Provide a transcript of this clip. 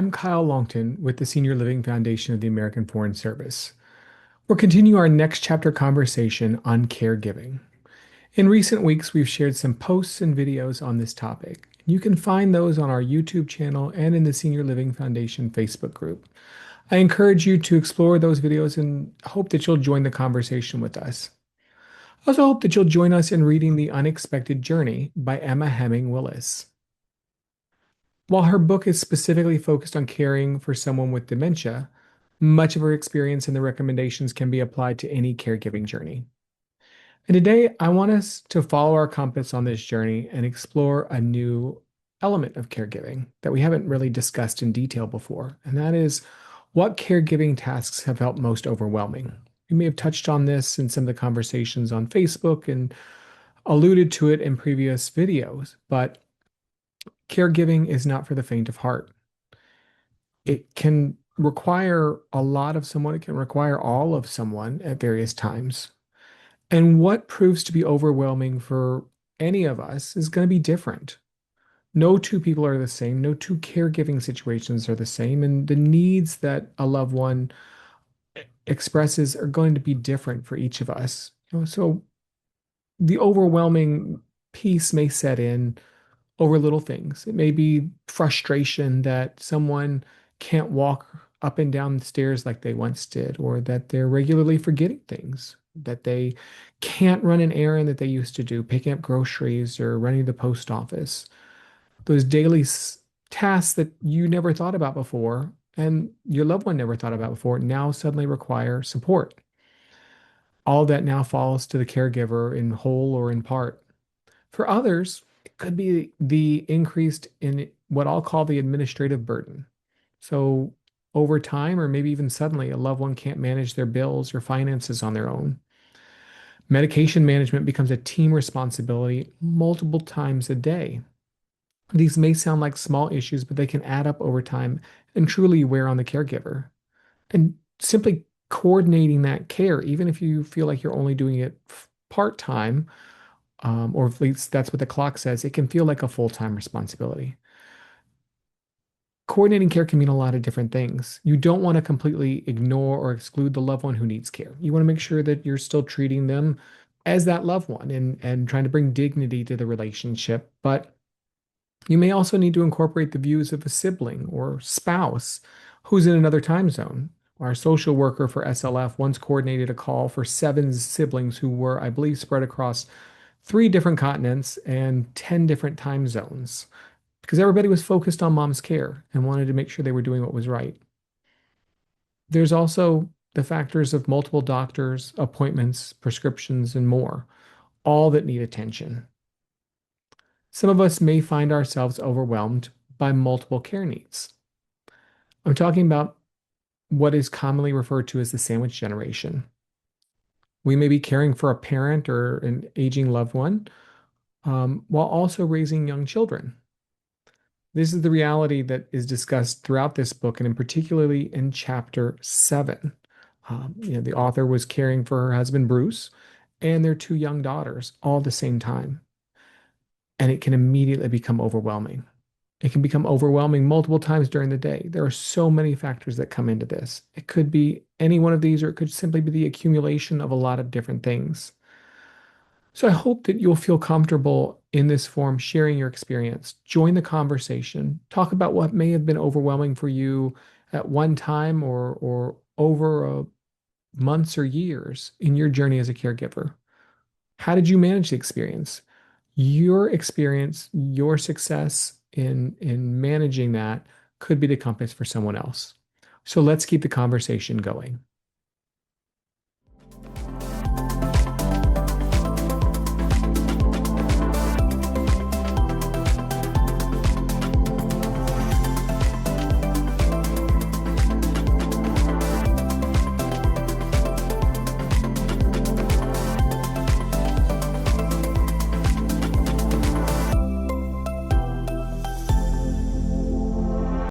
I'm Kyle Longton with the Senior Living Foundation of the American Foreign Service. We'll continue our next chapter conversation on caregiving. In recent weeks, we've shared some posts and videos on this topic. You can find those on our YouTube channel and in the Senior Living Foundation Facebook group. I encourage you to explore those videos and hope that you'll join the conversation with us. I also hope that you'll join us in reading The Unexpected Journey by Emma Hemming Willis. While her book is specifically focused on caring for someone with dementia, much of her experience and the recommendations can be applied to any caregiving journey. And today, I want us to follow our compass on this journey and explore a new element of caregiving that we haven't really discussed in detail before, and that is what caregiving tasks have felt most overwhelming. We may have touched on this in some of the conversations on Facebook and alluded to it in previous videos, but caregiving is not for the faint of heart. It can require a lot of someone, it can require all of someone at various times. And what proves to be overwhelming for any of us is going to be different. No two people are the same, no two caregiving situations are the same, and the needs that a loved one expresses are going to be different for each of us. So the overwhelming piece may set in over little things. It may be frustration that someone can't walk up and down the stairs like they once did, or that they're regularly forgetting things, that they can't run an errand that they used to do, picking up groceries or running the post office. Those daily tasks that you never thought about before and your loved one never thought about before now suddenly require support. All that now falls to the caregiver in whole or in part. For others, it could be the increased in what I'll call the administrative burden. So over time, or maybe even suddenly, a loved one can't manage their bills or finances on their own. Medication management becomes a team responsibility multiple times a day. These may sound like small issues, but they can add up over time and truly wear on the caregiver. And simply coordinating that care, even if you feel like you're only doing it part-time, or at least that's what the clock says, it can feel like a full-time responsibility. Coordinating care can mean a lot of different things. You don't want to completely ignore or exclude the loved one who needs care. You want to make sure that you're still treating them as that loved one and trying to bring dignity to the relationship. But you may also need to incorporate the views of a sibling or spouse who's in another time zone. Our social worker for SLF once coordinated a call for 7 siblings who were, I believe, spread across 3 different continents and 10 different time zones because everybody was focused on mom's care and wanted to make sure they were doing what was right. There's also the factors of multiple doctors, appointments, prescriptions, and more, all that need attention. Some of us may find ourselves overwhelmed by multiple care needs. I'm talking about what is commonly referred to as the sandwich generation. We may be caring for a parent or an aging loved one, while also raising young children. This is the reality that is discussed throughout this book, and in particularly in chapter 7. The author was caring for her husband, Bruce, and their 2 young daughters all at the same time. And it can immediately become overwhelming. It can become overwhelming multiple times during the day. There are so many factors that come into this. It could be any one of these, or it could simply be the accumulation of a lot of different things. So I hope that you'll feel comfortable in this forum sharing your experience. Join the conversation. Talk about what may have been overwhelming for you at one time or over months or years in your journey as a caregiver. How did you manage the experience? Your experience, your success in managing that could be the compass for someone else. So let's keep the conversation going.